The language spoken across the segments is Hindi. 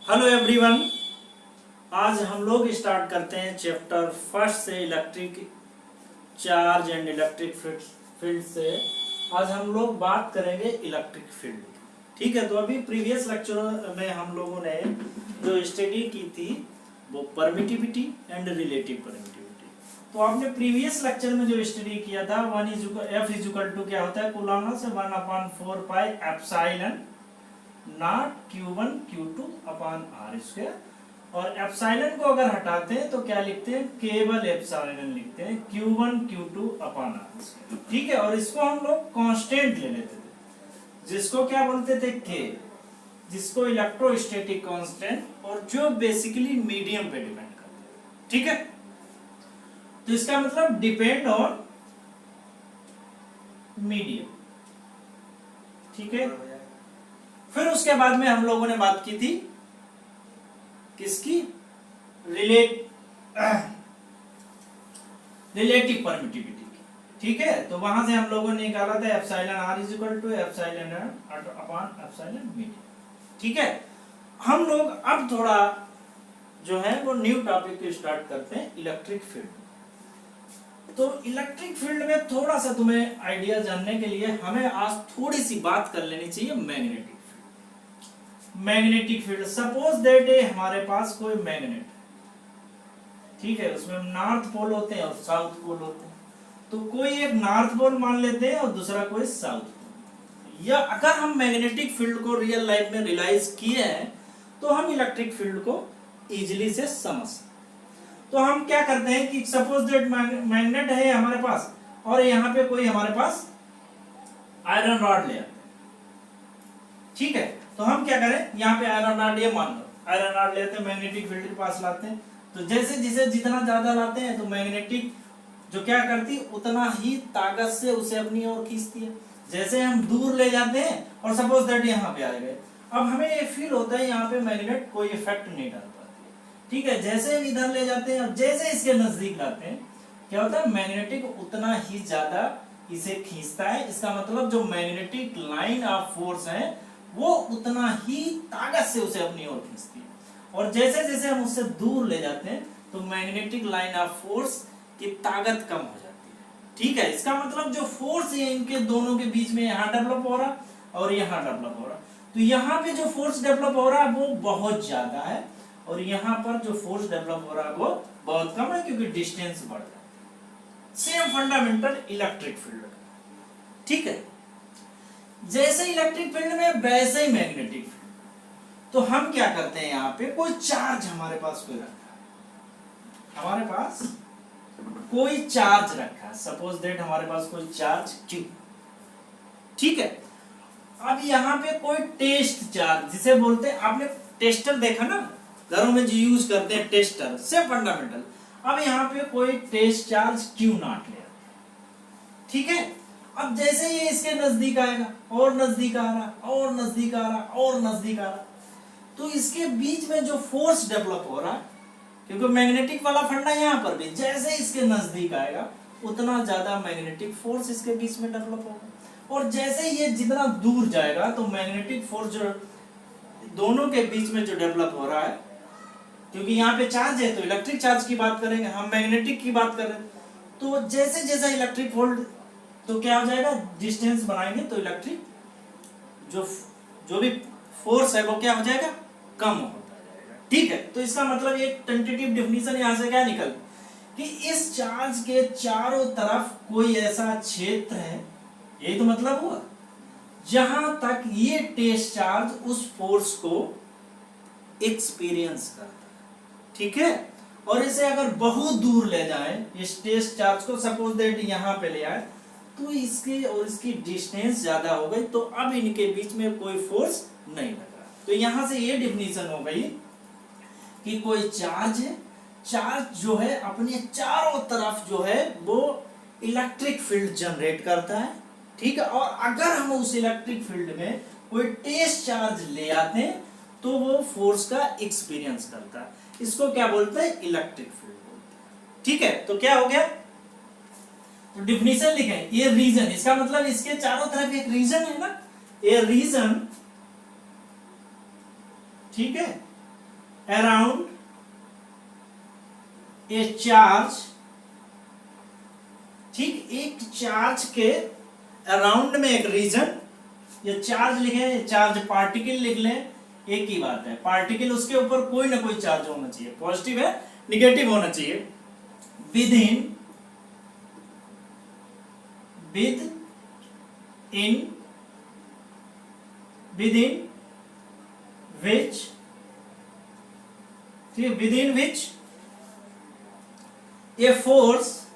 Hello everyone. आज हम लोग स्टार्ट करते हैं चैप्टर फर्स्ट से electric charge and electric field से। आज हम लोग बात करेंगे इलेक्ट्रिक फील्ड। ठीक है, तो अभी प्रीवियस लेक्चर में हम लोगों ने जो स्टडी की थी वो परमिटिविटी एंड रिलेटिव परमिटिविटी। तो आपने प्रीवियस लेक्चर में जो स्टडी किया था F इक्वल टू क्या होता है कूलॉम से 1/4 pi epsilon not Q1 Q2 upon R square. और एप्सिलॉन को अगर हटाते हैं तो क्या लिखते हैं, केवल एप्सिलॉन लिखते हैं Q1 Q2 upon R square. ठीक है, और इसको हम लोग कांस्टेंट ले लेते थे जिसको क्या बोलते थे K, जिसको इलेक्ट्रोस्टैटिक कांस्टेंट, और जो बेसिकली मीडियम पे डिपेंड करता है। ठीक है, तो इसका मतलब डिपेंड ऑन मीडियम। ठीक है, फिर उसके बाद में हम लोगों ने बात की थी किसकी, रिलेटिव परमिटिविटी की। ठीक है, तो वहां से हम लोगों ने निकाला था epsilon R is equal to epsilon upon epsilon medium. ठीक है, हम लोग अब थोड़ा जो है वो न्यू टॉपिक को स्टार्ट करते हैं, इलेक्ट्रिक फील्ड। तो इलेक्ट्रिक फील्ड में थोड़ा सा तुम्हें आइडिया जानने के लिए हमें आज थोड़ी सी बात कर लेनी चाहिए मैग्नेटिक फील्ड। सपोज दैट हमारे पास कोई मैग्नेट, ठीक है, उसमें नॉर्थ पोल होते हैं और साउथ पोल होते हैं। तो कोई एक नॉर्थ पोल मान लेते हैं और दूसरा कोई साउथ पोल। या अगर हम मैग्नेटिक फील्ड को रियल लाइफ में रियलाइज किए हैं तो हम इलेक्ट्रिक फील्ड को इजीली से समझ सकते। तो हम क्या करते हैं कि सपोज दैट मैग्नेट है हमारे पास और यहाँ पे कोई हमारे पास आयरन रॉड ले आते हैं। ठीक है, तो हम क्या करें, यहाँ पे आयरन रॉड, ये मान लो आयरन रॉड लेते हैं, मैग्नेटिक फील्ड के पास लाते हैं। तो जैसे जिसे जितना ज्यादा लाते हैं तो मैग्नेटिक जो क्या करती है उतना ही ताकत से उसे अपनी ओर खींचती है। जैसे हम दूर ले जाते हैं और सपोज दैट यहाँ पे आ गए, अब हमें ये फील होता है यहाँ पे मैग्नेट कोई इफेक्ट नहीं डाल पाती है। ठीक है, जैसे हम इधर ले जाते हैं और जैसे इसके नजदीक लाते हैं क्या होता है, मैग्नेटिक उतना ही ज्यादा इसे खींचता है। इसका मतलब जो मैग्नेटिक लाइन ऑफ फोर्स है वो उतना ही ताकत से उसे अपनी ओर खींचती है। और जैसे जैसे हम उससे दूर ले जाते हैं तो मैग्नेटिक लाइन ऑफ फोर्स की ताकत कम हो जाती है। ठीक है, इसका मतलब जो फोर्स है इनके दोनों के बीच में यहाँ डेवलप हो रहा और यहाँ डेवलप हो रहा, तो यहाँ पे जो फोर्स डेवलप हो रहा है वो बहुत ज्यादा है और यहाँ पर जो फोर्स डेवलप हो रहा है वो बहुत कम है, क्योंकि डिस्टेंस बढ़ रहा है। सेम फंडामेंटल इलेक्ट्रिक फील्ड का। ठीक है, जैसे इलेक्ट्रिक फील्ड में वैसे ही मैग्नेटिक फील्ड। तो हम क्या करते हैं, यहाँ पे कोई चार्ज हमारे पास कोई रखा है, हमारे पास कोई चार्ज रखा है, सपोज दैट हमारे पास कोई चार्ज Q। ठीक है, अब यहाँ पे कोई टेस्ट चार्ज जिसे बोलते हैं, आपने टेस्टर देखा ना घरों में जो यूज करते हैं टेस्टर से फंडामेंटल। अब यहाँ पे कोई टेस्ट चार्ज Q0 ले। ठीक है, अब जैसे ये इसके नजदीक आएगा और नजदीक आ रहा और नजदीक आ रहा और नजदीक आ रहा, तो इसके बीच में जो फोर्स डेवलप हो रहा है, क्योंकि मैग्नेटिक वाला फंडा यहाँ पर भी जैसे इसके नजदीक आएगा उतना ज्यादा मैग्नेटिक फोर्स इसके बीच में डेवलप होगा। और जैसे ये जितना दूर जाएगा तो मैग्नेटिक फोर्स जो दोनों के बीच में जो डेवलप हो रहा है, क्योंकि यहाँ पे चार्ज है तो इलेक्ट्रिक चार्ज की बात करेंगे, हम मैग्नेटिक की बात करें, तो जैसे जैसे इलेक्ट्रिक फोल्ड तो क्या हो जाएगा, डिस्टेंस बनाएंगे तो इलेक्ट्रिक जो भी फोर्स है वो क्या हो जाएगा, कम होता जाएगा। ठीक है, तो इसका मतलब एक टेंटेटिव डेफिनेशन यहां से क्या निकल कि इस चार्ज के चारों तरफ कोई ऐसा क्षेत्र है, यही तो मतलब हुआ, जहां तक ये टेस्ट चार्ज उस फोर्स को एक्सपीरियंस करता है। ठीक है, और इसे अगर बहुत दूर ले जाए इस टेस्ट चार्ज को, सपोज दैट यहां पे ले आए, तो इसके और इसकी डिस्टेंस ज्यादा हो गई, तो अब इनके बीच में कोई फोर्स नहीं लगा। तो यहां से ये डेफिनेशन हो गई कि कोई चार्ज है, चार्ज जो है अपने चारों तरफ जो है वो इलेक्ट्रिक फील्ड जनरेट करता है। ठीक है, और अगर हम उस इलेक्ट्रिक फील्ड में कोई टेस्ट चार्ज ले आते हैं तो वो फोर्स का एक्सपीरियंस करता है। इसको क्या बोलते हैं, इलेक्ट्रिक फील्ड बोलते हैं। ठीक है, तो क्या हो गया, तो डिफिनेशन लिखें, ये रीजन, इसका मतलब इसके चारों तरफ एक रीजन है ना, ये रीजन, ठीक है, अराउंड ए चार्ज, ठीक, एक चार्ज के अराउंड में एक रीजन, या चार्ज लिखे, चार्ज पार्टिकल लिख लें, एक ही बात है, पार्टिकल उसके ऊपर कोई ना कोई चार्ज होना चाहिए, पॉजिटिव है निगेटिव होना चाहिए, with in which, within which a force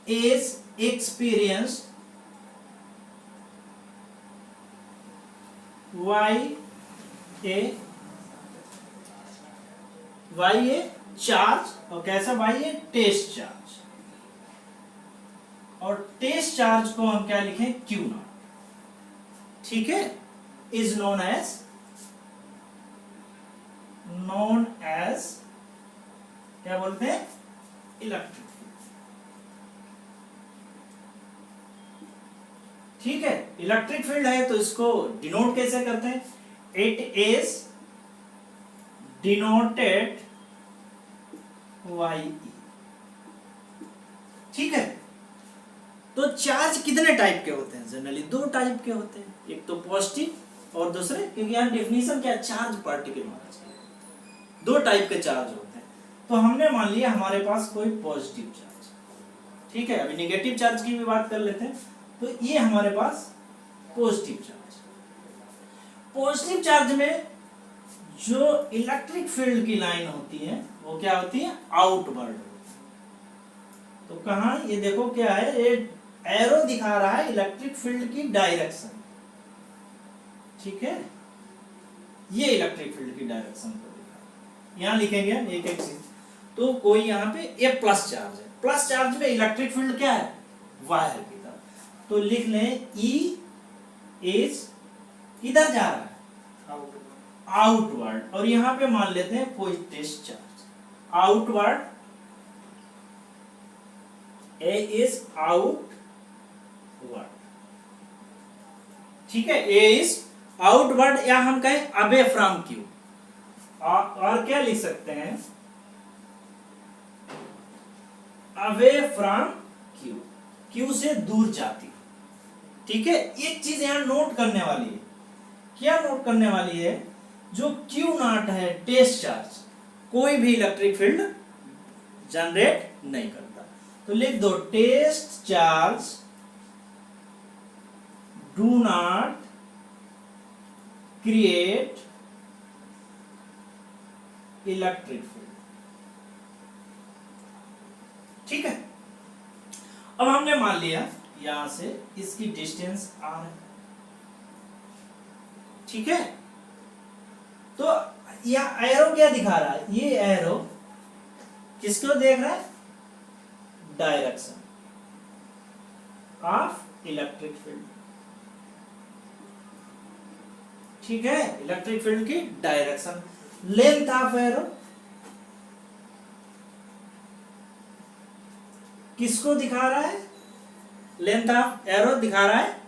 is experienced by a charge, और कैसा बाई ए टेस्ट चार्ज, और टेस्ट चार्ज को हम क्या लिखें, क्यू नॉट, ठीक है, इज नोन एज क्या बोलते हैं, इलेक्ट्रिक फील्ड, ठीक है। इलेक्ट्रिक फील्ड है तो इसको डिनोट कैसे करते हैं, इट इज डिनोटेड वाई, ठीक है। तो चार्ज कितने टाइप के होते हैं, जनरली दो टाइप के होते हैं, एक तो पॉजिटिव और दूसरे, क्योंकि यहाँ डेफिनेशन क्या, चार्ज पार्टिकल होना चाहिए, दो टाइप के चार्ज होते हैं। तो हमने मान लिया हमारे पास कोई पॉजिटिव चार्ज, ठीक है, अभी नेगेटिव चार्ज की भी बात कर लेते हैं। तो ये हमारे पास पॉजिटिव चार्ज, पॉजिटिव चार्ज में जो इलेक्ट्रिक फील्ड की लाइन होती है वो क्या होती है, आउटवर्ड। तो कहा, ये देखो क्या है, ये एरो दिखा रहा है इलेक्ट्रिक फील्ड की डायरेक्शन, ठीक है, ये इलेक्ट्रिक फील्ड की डायरेक्शन को दिखा रहा है। यहां लिखेंगे एक एक चीज, तो कोई यहाँ पे ए प्लस चार्ज है, प्लस चार्ज में इलेक्ट्रिक फील्ड क्या है, वायर की तरफ, तो लिख लें ई इज किधर जा रहा है, आउटवर्ड, और यहां पे मान लेते हैं कोई test charge, outward, A is outward, ठीक है, ए इज आउटवर्ड, या हम कहें अवे फ्रॉम क्यू, और क्या लिख सकते हैं, अवे फ्रॉम क्यू, क्यू से दूर जाती, ठीक है। एक चीज यहां नोट करने वाली है, क्या नोट करने वाली है, जो क्यू नॉट है टेस्ट चार्ज, कोई भी इलेक्ट्रिक फील्ड जनरेट नहीं करता, तो लिख दो test charge do not create electric field, ठीक है। अब हमने मान लिया यहां से इसकी डिस्टेंस r है, ठीक है। तो यह एरो क्या दिखा रहा है, ये एरो किसको देख रहा है, डायरेक्शन ऑफ इलेक्ट्रिक फील्ड, ठीक है, इलेक्ट्रिक फील्ड की डायरेक्शन, लेंथ ऑफ एरो किसको दिखा रहा है, लेंथ ऑफ एरो दिखा रहा है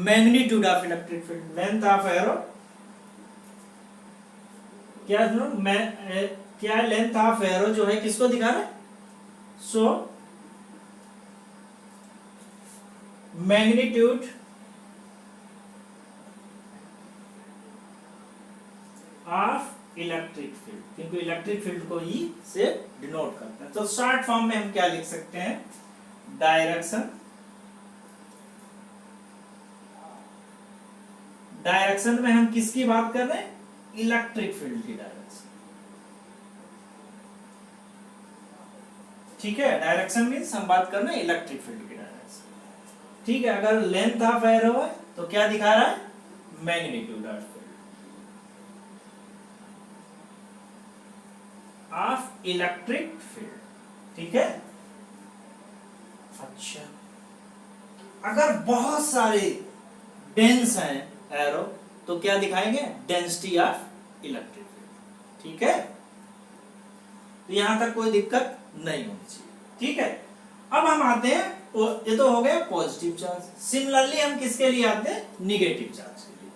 magnitude of electric field, length of arrow क्या सुनो, क्या लेंथ ऑफ एरो जो है किसको दिखा रहा है, so magnitude of electric field, क्योंकि इलेक्ट्रिक फील्ड को ई से डिनोट करते हैं। तो शॉर्ट फॉर्म में हम क्या लिख सकते हैं, डायरेक्शन, डायरेक्शन में हम किसकी बात कर रहे हैं, इलेक्ट्रिक फील्ड की डायरेक्शन, ठीक है। डायरेक्शन मीन्स हम बात कर रहे हैं इलेक्ट्रिक फील्ड की डायरेक्शन, ठीक है। अगर लेंथ ऑफ एरो है तो क्या दिखा रहा है, magnitude of field of electric field, ठीक है। अच्छा, अगर बहुत सारे डेंस हैं एरो तो क्या दिखाएंगे, डेंसिटी ऑफ इलेक्ट्रिक फील्ड, ठीक है। तो यहां तक कोई दिक्कत नहीं होनी चाहिए, ठीक है। अब हम आते हैं, ये तो हो गया पॉजिटिव चार्ज, सिमिलरली हम किसके लिए आते हैं, निगेटिव चार्ज के लिए।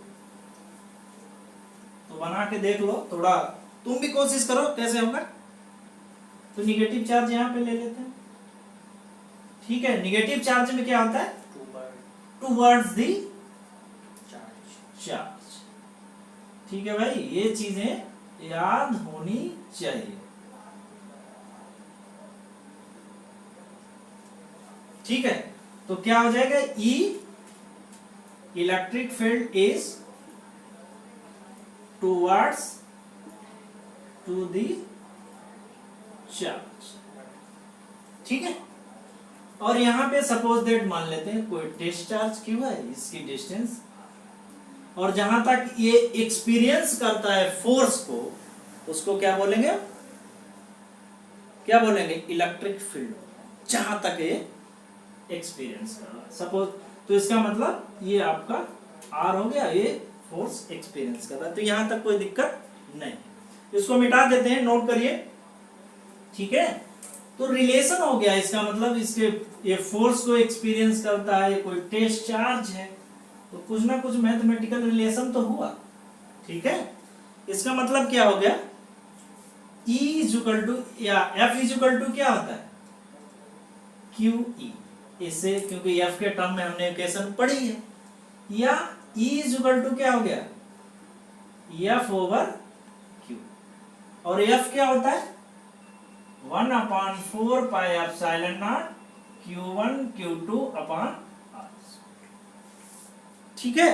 बना के देख लो, थोड़ा तुम भी कोशिश करो कैसे होगा। तो निगेटिव चार्ज यहाँ पे ले लेते हैं, ठीक है। निगेटिव चार्ज में क्या होता है, टूवर्ड्स दी चार्ज, ठीक है भाई। ये चीजें याद होनी चाहिए, ठीक है। तो क्या हो जाएगा, E electric field is towards to the charge, ठीक है। और यहां पे सपोज दैट मान लेते हैं कोई टेस्ट चार्ज क्यू है, इसकी डिस्टेंस, और जहां तक ये एक्सपीरियंस करता है फोर्स को, उसको क्या बोलेंगे, क्या बोलेंगे, इलेक्ट्रिक फील्ड, जहां तक ये एक्सपीरियंस कर रहा है सपोज। तो इसका मतलब ये आपका आर हो गया, ये फोर्स एक्सपीरियंस कर रहा है, तो यहां तक कोई दिक्कत नहीं। इसको मिटा देते हैं, नोट करिए, ठीक है। तो रिलेशन हो गया, इसका मतलब इसके ये फोर्स को एक्सपीरियंस करता है, कोई टेस्ट चार्ज है, तो कुछ ना कुछ मैथमेटिकल रिलेशन तो हुआ, ठीक है। इसका मतलब क्या हो गया, E इक्वल टू या F इक्वल टू क्या होता है, QE, इससे क्योंकि F के टर्म में हमने इक्वेशन पढ़ी है, या E इक्वल टू क्या हो गया, F ओवर Q, और F क्या होता है 1/4 pi epsilon not Q1 Q2 upon R, ठीक है।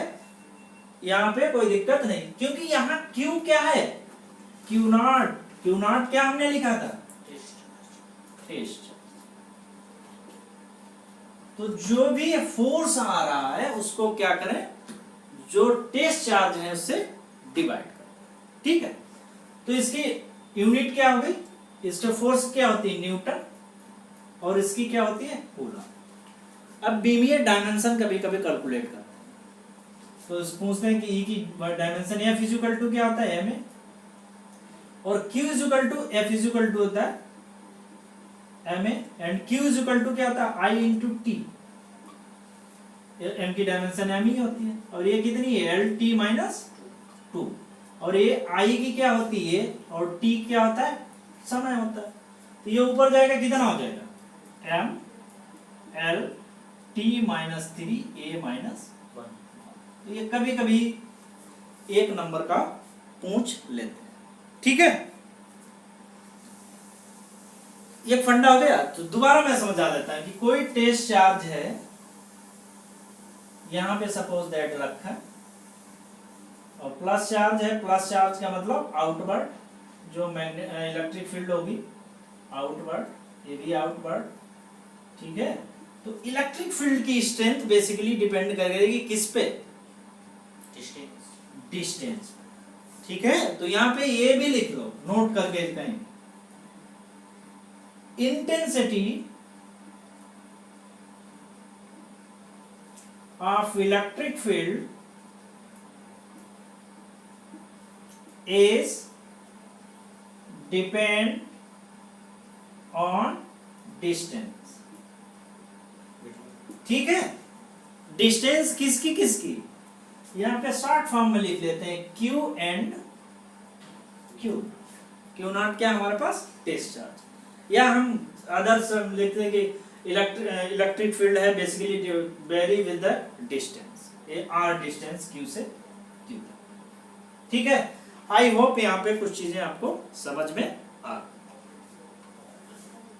यहां पे कोई दिक्कत नहीं, क्योंकि यहां Q क्या है, Q नॉट क्या हमने लिखा था, टेस्ट। तो जो भी फोर्स आ रहा है उसको क्या करें, जो टेस्ट चार्ज है उससे डिवाइड करें, ठीक है। तो इसकी यूनिट क्या हो गई, इसकी फोर्स क्या होती है न्यूटन, और इसकी क्या होती है कूलम। अब बीमीए डायमेंशन कभी कभी कैलकुलेट करते हैं, तो पूछते हैं कि ई की डायमेंशन एफ इक्वल टू क्या होता है एम ए, और Q equal to F equal to होता है M A, and Q equal to क्या होता है आई इंटू टी। एम की डायमेंशन एम ही होती है, और ये कितनी है एल टी माइनस 2, और ये आई की क्या होती है, और टी क्या होता है समय होता है। तो ये ऊपर जाएगा कितना हो जाएगा एम एल टी माइनस 3 ए माइनस 1। तो ये कभी कभी एक नंबर का पूछ लेते हैं, ठीक है। ये फंडा हो गया। तो दोबारा मैं समझा देता हूं कि कोई टेस्ट चार्ज है, यहां पे सपोज दैट रखा है, और प्लस चार्ज है, प्लस चार्ज का मतलब आउटवर्ड, जो इलेक्ट्रिक फील्ड होगी आउटवर्ड, ये भी आउटवर्ड, ठीक है। तो इलेक्ट्रिक फील्ड की स्ट्रेंथ बेसिकली डिपेंड करेगी किस पे, डिस्टेंस, ठीक है। तो यहां पे ये भी लिख लो नोट करके कहीं, intensity of electric field is depend on distance, ठीक है। डिस्टेंस किसकी किसकी, यहां पे शॉर्ट फॉर्म में लिख लेते हैं Q and Q। Q not क्या हमारे पास टेस्ट चार्ज, या हम अदर्स लिखते हैं कि इलेक्ट्रिक फील्ड है basically very with the distance, ये आर डिस्टेंस Q से Q, ठीक है। आई होप यहाँ पे कुछ चीजें आपको समझ में आ,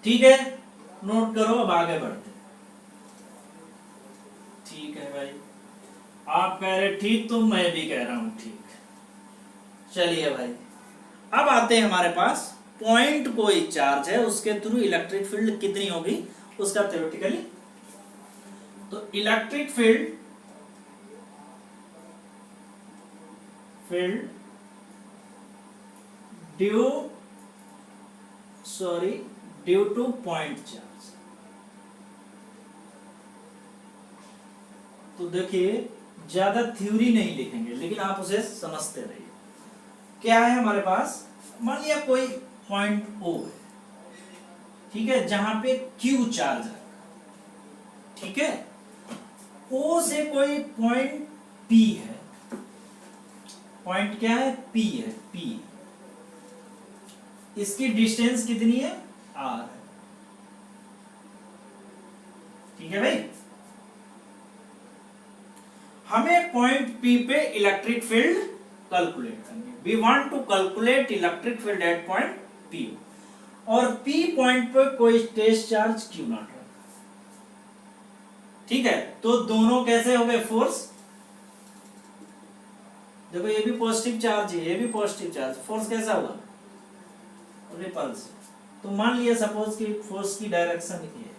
ठीक है। नोट करो, अब आगे बढ़ते, ठीक है भाई। आप कह रहे ठीक, तो मैं भी कह रहा हूं ठीक। चलिए भाई, अब आते हैं हमारे पास पॉइंट कोई चार्ज है, उसके थ्रू इलेक्ट्रिक फील्ड कितनी होगी उसका थ्योरेटिकली। तो electric field due two point charge. तो देखिए ज्यादा थ्योरी नहीं लिखेंगे, लेकिन आप उसे समझते रहिए। क्या है हमारे पास, मान लिया कोई पॉइंट O है, ठीक है, जहां पे Q चार्ज है, ठीक है। O से कोई पॉइंट P है, पॉइंट क्या है, P है, P। इसकी डिस्टेंस कितनी है, R है। ठीक है भाई। हमें पॉइंट P पे इलेक्ट्रिक फील्ड कैलकुलेट करनी है। We want to calculate electric field at point P, और P पॉइंट पे कोई टेस्ट चार्ज Q नॉट है। ठीक है, तो दोनों कैसे हो गए, फोर्स। देखो ये भी पॉजिटिव चार्ज है, ये भी पॉजिटिव चार्ज, फोर्स कैसा हुआ, रिपल्सिव। तो मान लिया सपोज कि फोर्स की डायरेक्शन ये है,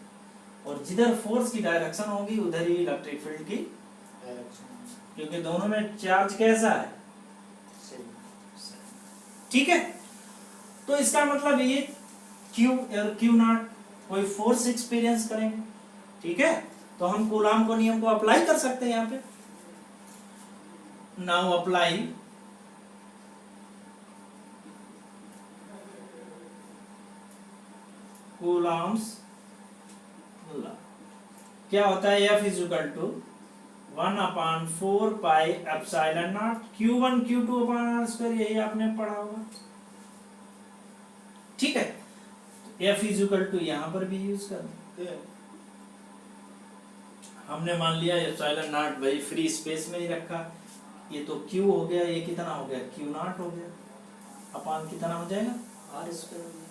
और जिधर फोर्स की डायरेक्शन होगी उधर ही इलेक्ट्रिक फील्ड की डायरेक्शन, क्योंकि दोनों में चार्ज कैसा है, ठीक है। तो इसका मतलब ये Q और Q नॉट कोई फोर्स एक्सपीरियंस करेंगे। ठीक है, तो हम कूलाम को नियम को अप्लाई कर सकते हैं यहाँ पे। Now apply Coulomb's law. क्या होता है, F is equal to 1/4 pi epsilon not Q1 Q2 upon R square, यही आपने पढ़ा होगा। ठीक है, F इज इक्वल टू यहां पर भी यूज कर सकते हैं। हमने मान लिया एप्सिलॉन नॉट भाई फ्री स्पेस में ही रखा, ये तो Q हो गया, ये कितना हो गया, Q नॉट हो गया, अपॉन कितना हो जाएगा, R स्क्वायर हो गया।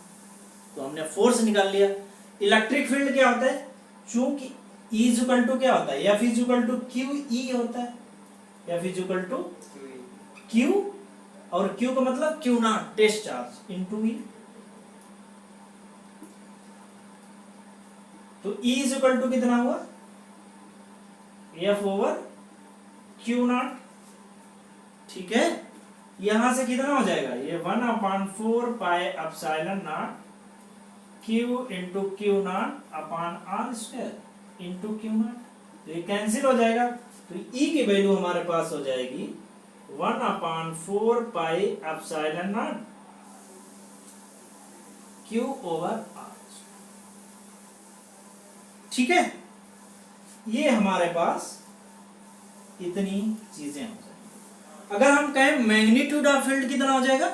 तो हमने फोर्स निकाल लिया। इलेक्ट्रिक फील्ड क्या होता है, चूंकि E इज इक्वल टू क्या होता है, F is equal to QE होता है, F is equal to Q, और Q का मतलब Q not test charge into E। तो E इज इक्वल टू कितना हुआ, F ओवर Q नॉट। ठीक है, यहां से कितना हो जाएगा, ये 1/4 pi epsilon not Q into Q not upon R square into Q not. तो ये कैंसिल हो जाएगा, तो E की वैल्यू हमारे पास हो जाएगी 1/4 pi epsilon not Q over R। ठीक है, ये हमारे पास इतनी चीजें हो जाएंगी। अगर हम कहें मैग्नीट्यूड ऑफ फील्ड कितना हो जाएगा,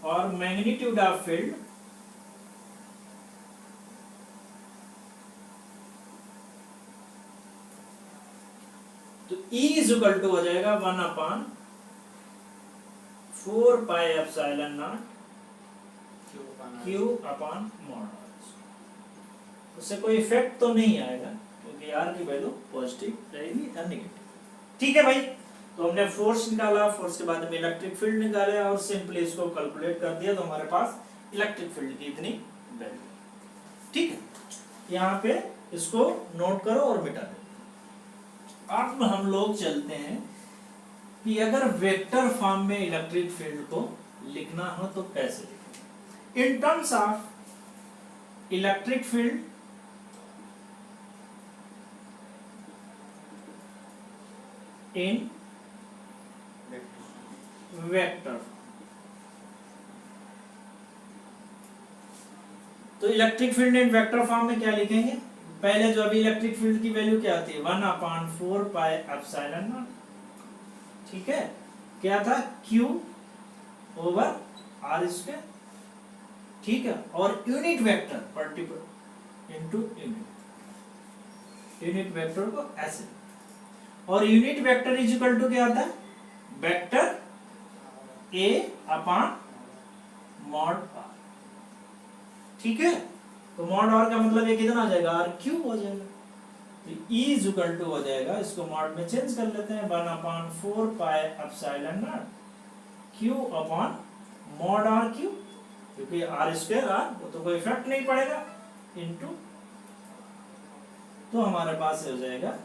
और मैग्नीट्यूड ऑफ फील्ड तो E इज इक्वल टू हो जाएगा 1/4 pi epsilon not Q upon mod. उससे कोई इफेक्ट तो नहीं आएगा, क्योंकि R की वैल्यू पॉजिटिव रहेगी या नेगेटिव। ठीक है भाई, तो हमने फोर्स निकाला, फोर्स के बाद में इलेक्ट्रिक फील्ड निकाला, और सिंपली इसको कैलकुलेट कर दिया, तो हमारे पास इलेक्ट्रिक फील्ड की इतनी वैल्यू। ठीक है, यहाँ पे इसको नोट करो और मिटा दो। अब हम लोग चलते हैं कि अगर वेक्टर फॉर्म में इलेक्ट्रिक फील्ड को लिखना हो तो कैसे लिखें। In terms of electric field in vector, तो electric field in vector form में क्या लिखेंगे, पहले जो अभी इलेक्ट्रिक फील्ड की वैल्यू क्या आती है, 1/4 पाई एप्सिलॉन नॉट। ठीक है, क्या था, Q ओवर R स्क्वायर। ठीक है, और unit vector particular into unit vector को ऐसे, और unit vector is equal to क्या होता है, vector A upon mod R। ठीक है, तो मॉड R का मतलब ये कितना आ जाएगा, R क्यूब हो जाएगा। तो E इज इक्वल टू हो जाएगा, इसको मॉड में चेंज कर लेते हैं, 1/4 pi epsilon not Q upon mod R cube, क्योंकि R स्क्वायर R वो तो कोई इफेक्ट नहीं पड़ेगा, इनटू, तो हमारे पास हो जाएगा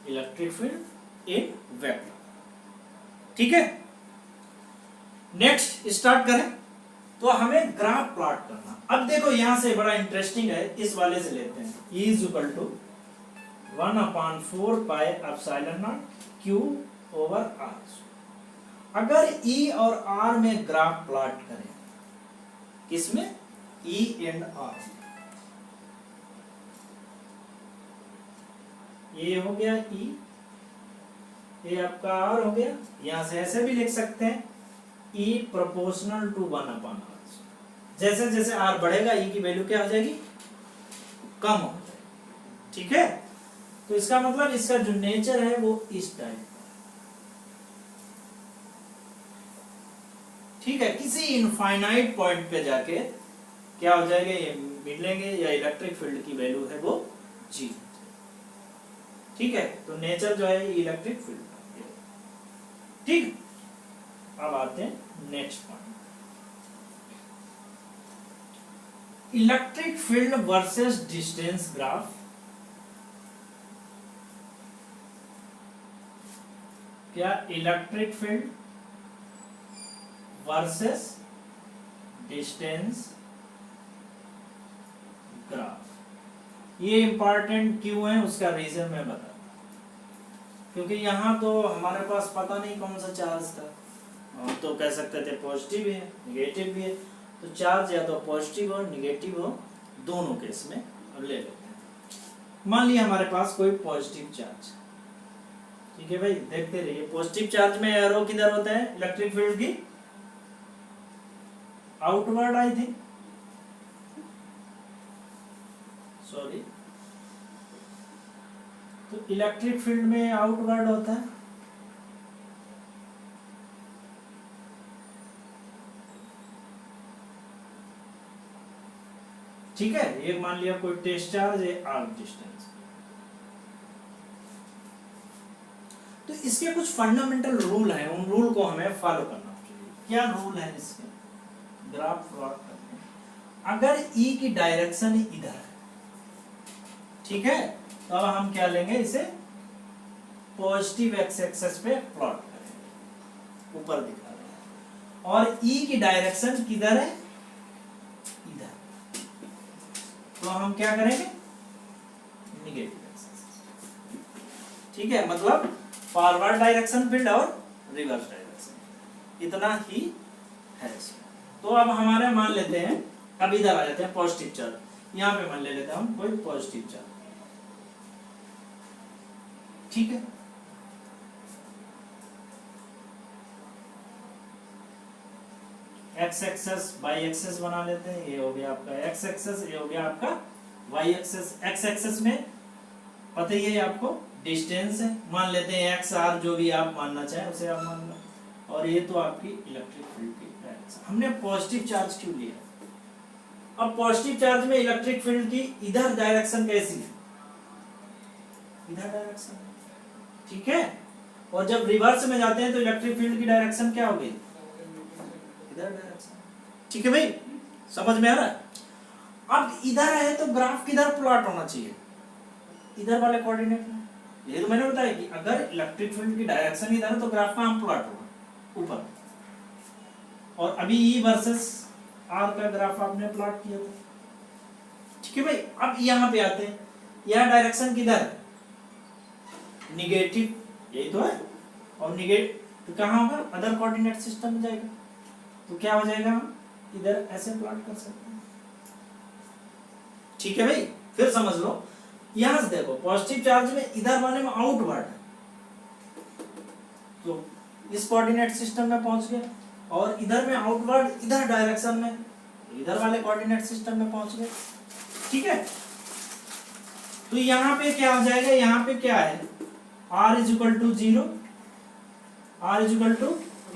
इलेक्ट्रिक फील्ड इन वेक्टर। ठीक है, नेक्स्ट स्टार्ट करें। तो हमें ग्राफ प्लॉट करना। अब देखो यहां से बड़ा इंटरेस्टिंग है, इस वाले से लेते हैं, E is equal to 1/4 pi epsilon not Q over R। अगर E और R में ग्राफ प्लॉट करें, किसमें, E एंड R, ए हो गया ई, ये आपका आर हो गया। यहां से ऐसे भी लिख सकते हैं ई प्रोपोर्शनल टू 1/r। जैसे जैसे आर बढ़ेगा ई की वैल्यू क्या हो जाएगी, कम हो जाएगी। ठीक है, तो इसका मतलब इसका जो नेचर है वो इस टाइप। ठीक है, किसी इनफाइनाइट पॉइंट पे जाके क्या हो जाएगा, ये मिलेंगे या इलेक्ट्रिक फील्ड की वैल्यू है वो जी। ठीक है, तो नेचर जो है इलेक्ट्रिक फील्ड। ठीक, अब आते हैं next point, electric field versus distance graph. क्या electric field versus distance graph, ये इंपॉर्टेंट क्यों है उसका रीजन मैं बता, क्योंकि यहाँ तो हमारे पास पता नहीं कौन सा चार्ज था, हम तो कह सकते थे पॉजिटिव भी है निगेटिव भी है, तो चार्ज या तो पॉजिटिव हो निगेटिव हो दोनों केस में अब ले लेते हैं। मान लिया हमारे पास कोई पॉजिटिव चार्ज, ठीक है भाई, देखते रहिए। पॉजिटिव चार्ज में एरो किधर होता है इलेक्ट्रिक फील्ड की, आउटवर्ड आई थिंक, सॉरी, तो इलेक्ट्रिक फील्ड में आउटवर्ड होता है। ठीक है, एक मान लिया कोई टेस्ट चार्ज है आर डिस्टेंस, तो इसके कुछ फंडामेंटल रूल हैं, उन रूल को हमें फॉलो करना चाहिए। क्या रूल है इसके, ग्राफ प्लॉट करते हैं। अगर ई की डायरेक्शन इधर है, ठीक है, तो अब हम क्या लेंगे, इसे पॉजिटिव एक्स एक्सेस पे प्लॉट करेंगे, ऊपर दिखा रहे हैं, और ई की डायरेक्शन किधर है, इधर, तो हम क्या करेंगे, निगेटिव एक्सेस। ठीक है, मतलब फॉरवर्ड डायरेक्शन फील्ड और रिवर्स डायरेक्शन, इतना ही है इसमें। तो अब हमारे मान लेते हैं, अब इधर आ जाते हैं पॉजिटिव चार्ज, यहां पे मान ले लेते हैं हम कोई पॉजिटिव चार्ज। ठीक है, एक्स एक्सेस वाई एक्सेस बना लेते हैं, ये हो गया आपका एक्स एक्सेस, ये हो गया आपका वाई एक्सेस। एक्स एक्सेस में पता ही है आपको डिस्टेंस है, मान लेते हैं एक्स आर, जो भी आप मानना चाहें उसे आप मान लो, और ये तो आपकी इलेक्ट्रिक फील्ड की डायरेक्शन। हमने पॉजिटिव चार्ज क्यों लिया, अब पॉजिटिव चार्ज में इलेक्ट्रिक फील्ड की इधर डायरेक्शन कैसी है, इधर डायरेक्शन, ठीक है, और जब रिवर्स में जाते हैं तो इलेक्ट्रिक फील्ड की डायरेक्शन क्या होगी, इधर डायरेक्शन। ठीक है भाई, समझ में आ रहा है। अब इधर है तो ग्राफ किधर प्लॉट होना चाहिए, इधर वाले कोऑर्डिनेट में। ये तो मैंने बताया कि अगर इलेक्ट्रिक फील्ड की डायरेक्शन इधर है तो ग्राफ कहां प्लॉट होगा, ऊपर। और अभी ई वर्सेस आर का ग्राफ आपने प्लॉट किया था। ठीक है भाई, अब यहां पे आते हैं, यह डायरेक्शन किधर है, निगेटिव, यही तो है, और निगेटिव तो कहां होगा, अदर कोऑर्डिनेट सिस्टम में जाएगा, तो क्या हो जाएगा, हम इधर ऐसे प्लॉट कर सकते हैं। ठीक है भाई, फिर समझ लो, यहां से देखो पॉजिटिव चार्ज में इधर वाले में आउटवर्ड है, तो इस कोऑर्डिनेट सिस्टम में पहुंच गया, और इधर में आउटवर्ड इधर डायरेक्शन में, इधर वाले कोऑर्डिनेट सिस्टम में पहुंच गए। ठीक है, तो यहां पे क्या हो जाएगा, यहां पे क्या है, r is equal to 0, r is equal to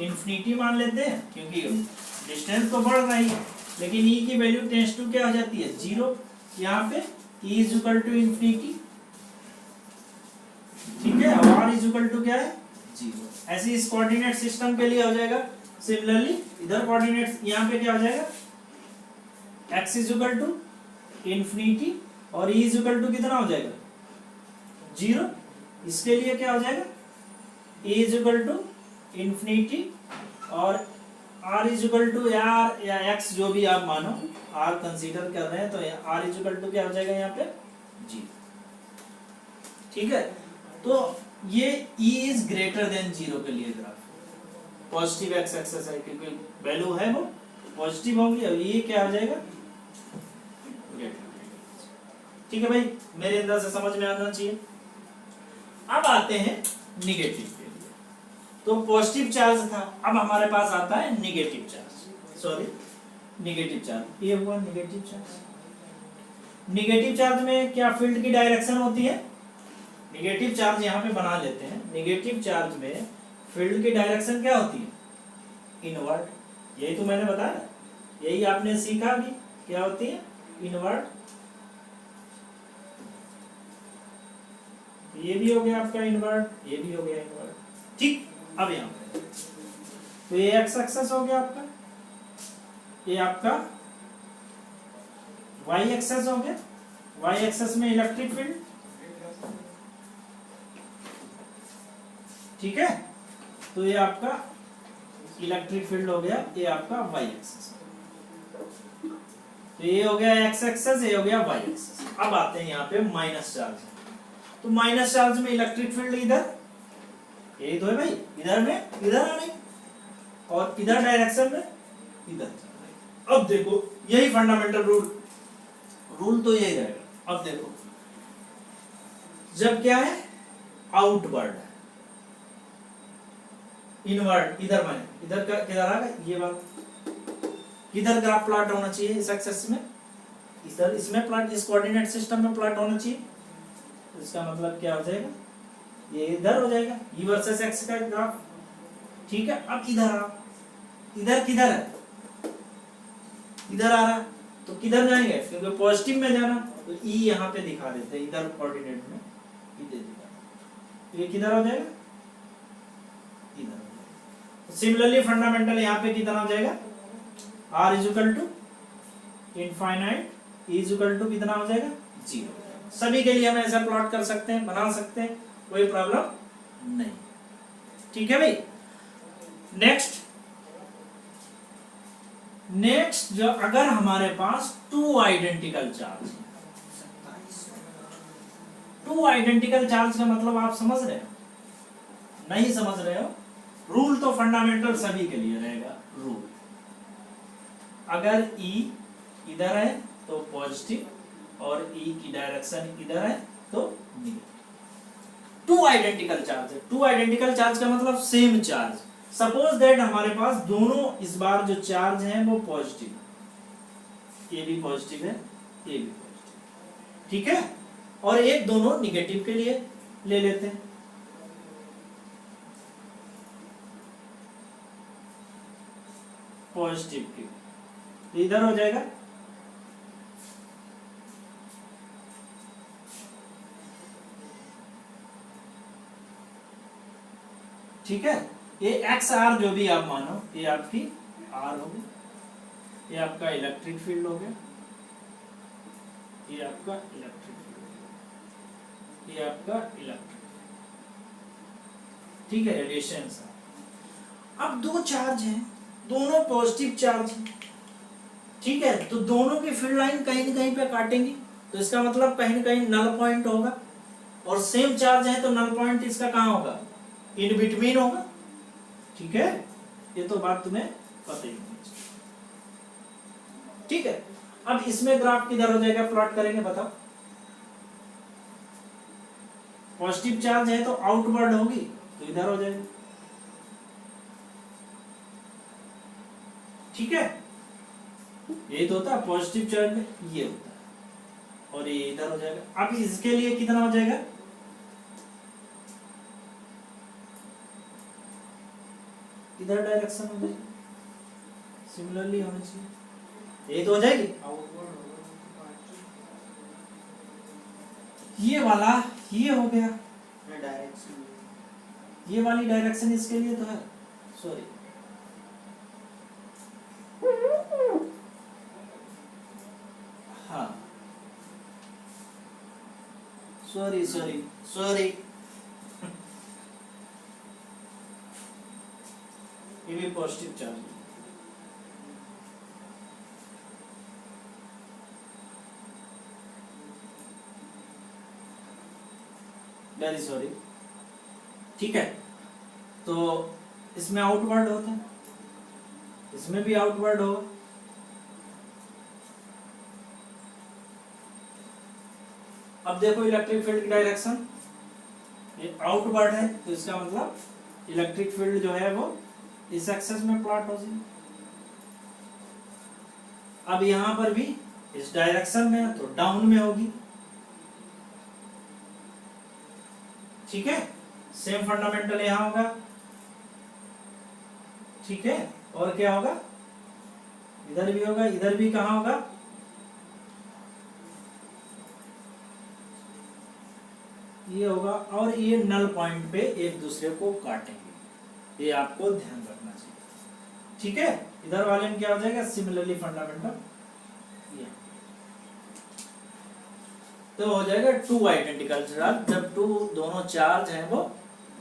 infinity मान लेते हैं, क्योंकि डिस्टेंस तो बढ़ रही है, लेकिन e की वैल्यू टेंड्स टू क्या हो जाती है, 0। यहाँ पे e is equal to infinity, ठीक है, और r इज इक्वल टू क्या है, 0। ऐसे इस कोऑर्डिनेट सिस्टम के लिए हो जाएगा। सिमिलरली इधर कोऑर्डिनेट, यहाँ पे क्या हो जाएगा, x is equal to infinity, और e इज इक्वल टू कितना हो जाएगा, 0। इसके लिए क्या हो जाएगा, e is equal to infinity, और r इज इक्वल टू या x जो भी आप मानो, r कंसीडर कर रहे हैं, तो r इज इक्वल टू क्या हो जाएगा यहाँ पे, 0। ठीक है, तो ये e इज ग्रेटर देन 0 के लिए ग्राफ, पॉजिटिव x एक्सेस है, क्योंकि वैल्यू है वो पॉजिटिव होगी, और ये क्या हो जाएगा, ठीक है भाई, मेरे अंदर से समझ में आना चाहिए। आते हैं निगेटिव के लिए। तो पॉजिटिव चार्ज था, अब हमारे पास आता है negative charge, sorry negative charge, ये हुआ निगेटिव चार्ज। निगेटिव चार्ज में क्या फील्ड की डायरेक्शन होती है? निगेटिव चार्ज यहाँ पे बना लेते हैं। निगेटिव चार्ज में फील्ड की डायरेक्शन क्या होती है? इनवर्ड। यही तो मैंने बताया, यही आपने सीखा भी, क्या होती है? इनवर्ड। ये भी हो गया आपका इनवर्ड, ये भी हो गया इनवर्ड। ठीक, अब यहाँ पे तो ये एक्स एक्सेस हो गया आपका, ये आपका वाई एक्सेस हो गया। वाई एक्सेस में इलेक्ट्रिक फील्ड, ठीक है, तो ये आपका इलेक्ट्रिक फील्ड हो गया, ये आपका वाई एक्सेस। तो ये हो गया एक्स एक्सेस, ये हो गया वाई एक्सेस। अब आते हैं यहाँ पे माइनस चार्ज। तो माइनस चार्ज में इलेक्ट्रिक फील्ड इधर, यही तो है भाई, इधर में इधर आ रही, और इधर डायरेक्शन में इधर। अब देखो यही फंडामेंटल रूल तो यही रहेगा। अब देखो जब क्या है आउटवर्ड, इनवर्ड इधर में, इधर किधर आ गया ये बात, किधर ग्राफ प्लॉट होना चाहिए इस एक्सेस में, इधर इसमें प्लॉट, इस कोऑर्डिनेट सिस्टम में प्लॉट होना चाहिए। इसका मतलब क्या हो जाएगा, ये इधर हो जाएगा y वर्सेस x का ग्राफ, ठीक है। अब इधर आ, इधर किधर है, इधर आ रहा, तो किधर जाएंगे, क्योंकि पॉजिटिव में जाना, तो e यहाँ पे दिखा देते हैं, इधर कोऑर्डिनेट में इधर दिखा, तो ये किधर हो जाएगा, इधर हो जाएगा। सिमिलरली फंडामेंटल यहाँ पे किधर हो जाएगा, r is equal to infinite, e is equal to कितना हो जाएगा, 0। सभी के लिए हम ऐसा प्लॉट कर सकते हैं, बना सकते हैं, कोई प्रॉब्लम नहीं, ठीक है भाई। नेक्स्ट जो अगर हमारे पास two identical charge, two identical charge का मतलब आप समझ रहे हो, नहीं समझ रहे हो? रूल तो फंडामेंटल सभी के लिए रहेगा। रूल अगर E इधर है तो पॉजिटिव, और E की डायरेक्शन इधर है तो निगेटिव। टू आइडेंटिकल चार्ज है, टू आइडेंटिकल चार्ज का मतलब सेम चार्ज। सपोज दैट हमारे पास दोनों इस बार जो चार्ज हैं वो पॉजिटिव, ये भी पॉजिटिव है, ये भी पॉजिटिव, ठीक है, और एक दोनों निगेटिव के लिए ले लेते हैं। पॉजिटिव के इधर हो जाएगा, ठीक है। ये एक्स आर जो भी आप मानो, ये आपकी आर हो गई, ये आपका इलेक्ट्रिक फील्ड हो गया, ये आपका इलेक्ट्रिक फील्ड, ये आपका इलेक्ट्रिक, ठीक है, रेडिएशन। अब दो चार्ज हैं, दोनों पॉजिटिव चार्ज हैं, ठीक है, तो दोनों की फील्ड लाइन कहीं न कहीं पे काटेंगी, तो इसका मतलब कहीं न कहीं नल पॉइंट होगा, और सेम चार्ज है तो नल पॉइंट इसका कहाँ होगा, इन बिटवीन होगा, ठीक है। ये तो बात तुम्हें पता ही होनी चाहिए, ठीक है। अब इसमें ग्राफ किधर हो जाएगा, प्लॉट करेंगे, बताओ। पॉजिटिव चार्ज है तो आउटवर्ड होगी, तो इधर हो जाएगी, ठीक है। यही तो होता है पॉजिटिव चार्ज में, ये होता है, और ये इधर हो जाएगा। अब इसके लिए कितना हो जाएगा, इधर डायरेक्शन हो जाएगी, सिमिलरली होनी चाहिए, यही तो हो जाएगी। ये वाला ये हो गया डायरेक्शन, ये वाली डायरेक्शन इसके लिए तो है, सॉरी हाँ, सॉरी सॉरी सॉरी, ये भी पॉजिटिव चार्ज है, वेरी सॉरी, ठीक है। तो इसमें आउटवर्ड होता है, इसमें भी आउटवर्ड होगा, अब देखो इलेक्ट्रिक फील्ड की डायरेक्शन, ये आउटवर्ड है, तो इसका मतलब इलेक्ट्रिक फील्ड जो है वो इस एक्सेस में प्लॉट हो जाएगी। अब यहां पर भी इस डायरेक्शन में है तो डाउन में होगी। ठीक है, सेम फंडामेंटल यहां होगा। ठीक है, और क्या होगा, इधर भी होगा, इधर भी कहां होगा, ये होगा, और ये नल पॉइंट पे एक दूसरे को काटेंगे, ये आपको ध्यान रखना चाहिए। ठीक है, इधर वाले में क्या हो जाएगा, सिमिलरली फंडामेंटल, तो हो जाएगा टू आइडेंटिकल चार्ज, जब टू दोनों चार्ज हैं वो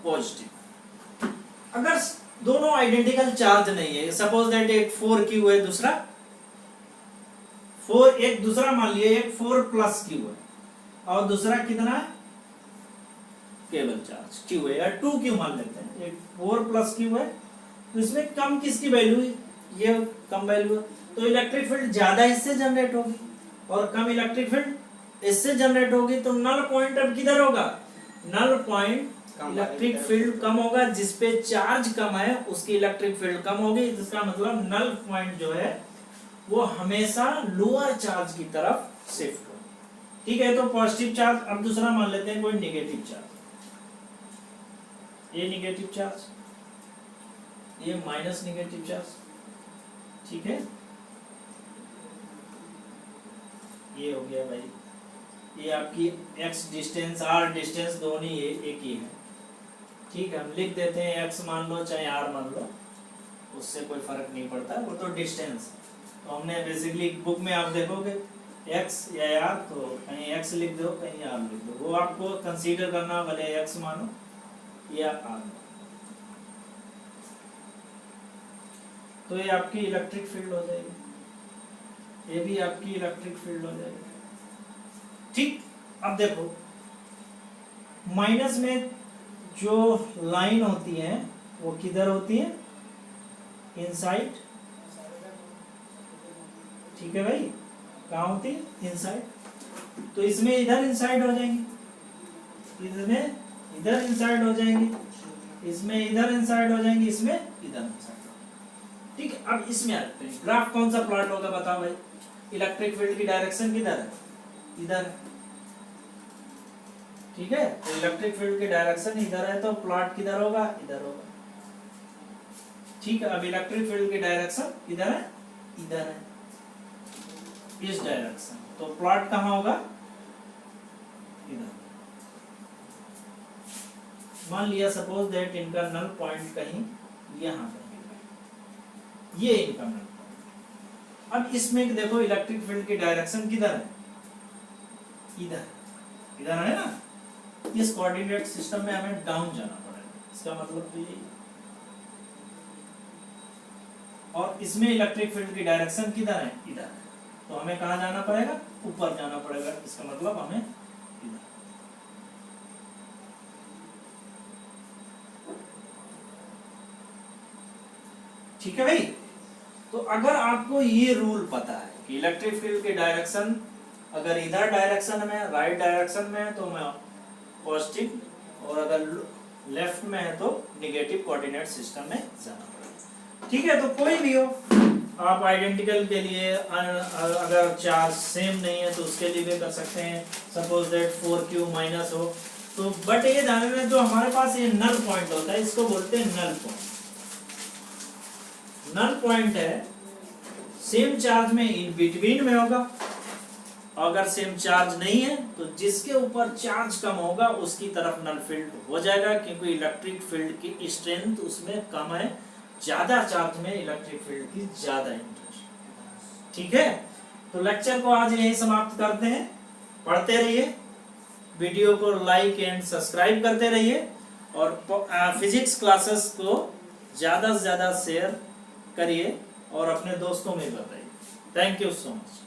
पॉजिटिव। अगर दोनों आइडेंटिकल चार्ज नहीं है, सपोज दैट एक 4q है, दूसरा 4, एक दूसरा मान लिया एक 4+q है, और दूसरा कितना है, केवल चार्ज q है, या 2q मान लेते हैं, एक 4+q है, तो इसमें कम किसकी वैल्यू है, ये कम वैल्यू है, तो इलेक्ट्रिक फील्ड ज्यादा इससे जनरेट होगी, और कम इलेक्ट्रिक फील्ड इससे जनरेट होगी, तो नल पॉइंट अब किधर होगा, नल पॉइंट इलेक्ट्रिक फील्ड कम होगा, जिसपे चार्ज कम है उसकी इलेक्ट्रिक फील्ड कम होगी, जिसका मतलब नल पॉइंट जो है वो हमेशा लोअर चार्ज की तरफ शिफ्ट हो। ठीक है, तो पॉजिटिव चार्ज। अब दूसरा मान लेते हैं कोई नेगेटिव चार्ज, ये नेगेटिव चार्ज, ये माइनस नेगेटिव चार्ज। ठीक है, ये हो गया भाई, ये आपकी x डिस्टेंस r डिस्टेंस दोनों ये एक ही है। ठीक है, हम लिख देते हैं x मान लो चाहे r मान लो, उससे कोई फर्क नहीं पड़ता, वो तो डिस्टेंस। तो हमने बेसिकली बुक में आप देखोगे x या r, तो कहीं x लिख दो कहीं r लिख दो, वो आपको कंसीडर करना, भले x मानो या r मानो। तो ये आपकी इलेक्ट्रिक फील्ड हो जाएगी, ये भी आपकी इलेक्ट्रिक फील्ड हो जाएगी। ठीक, अब देखो माइनस में जो लाइन होती है वो किधर होती है, इनसाइड। ठीक है भाई, कहाँ होती है, इनसाइड, तो इसमें इधर इनसाइड हो जाएंगी, इसमें इधर इनसाइड हो जाएंगी, इसमें इधर इनसाइड हो जाएंगी, इसमें इधर इनसाइड। ठीक है, अब इसमें आते हैं, ग्राफ कौन सा प्लॉट होगा बताओ भाई, इलेक्ट्रिक फील्ड की डायरेक्शन किधर है, इधर। ठीक है, तो इलेक्ट्रिक फील्ड की डायरेक्शन इधर है, तो प्लॉट किधर होगा, इधर होगा। ठीक है, अब इलेक्ट्रिक फील्ड की डायरेक्शन किधर है, इधर है, इस डायरेक्शन, तो प्लॉट कहाँ होगा, इधर। मान लिया सपोज दैट इनका नल पॉइंट कहीं यहाँ पर, ये इनका नल। अब इसमें देखो इलेक्ट्रिक फील्ड की डायरेक्शन किधर है, इधर, इधर है ना। इस कोऑर्डिनेट सिस्टम में हमें डाउन जाना पड़ेगा, इसका मतलब तो यही। और इसमें इलेक्ट्रिक फील्ड की डायरेक्शन किधर है, इधर, तो हमें कहाँ जाना पड़ेगा, ऊपर जाना पड़ेगा, इसका मतलब हमें इधर। ठीक है भाई, तो अगर आपको ये रूल पता है कि इलेक्ट्रिक फील्ड की डायरेक्शन अगर इधर डायरेक्शन में, राइट डायरेक्शन में है तो मैं पॉजिटिव, और अगर लेफ्ट में है तो नेगेटिव कोऑर्डिनेट सिस्टम में जाना पड़ेगा। ठीक है, तो कोई भी हो, आप आइडेंटिकल के लिए अगर चार्ज सेम नहीं है तो उसके लिए भी कर सकते हैं, सपोज दैट 4q माइनस हो तो, बट ये ध्यान रखना जो हमारे पास ये नल पॉइंट होता है इसको बोलते हैं नल पॉइंट। नल पॉइंट है सेम चार्ज में इन बिटवीन में होगा, अगर सेम चार्ज नहीं है तो जिसके ऊपर चार्ज कम होगा उसकी तरफ नल फील्ड हो जाएगा, क्योंकि इलेक्ट्रिक फील्ड की स्ट्रेंथ उसमें कम है, ज्यादा चार्ज में इलेक्ट्रिक फील्ड की ज्यादा इंटरेस्ट। ठीक है, तो लेक्चर को आज यही समाप्त करते हैं। पढ़ते रहिए, वीडियो को लाइक एंड सब्सक्राइब करते रहिए, और फिजिक्स क्लासेस को ज्यादा से ज्यादा शेयर करिए और अपने दोस्तों में बताइए। Thank you so much.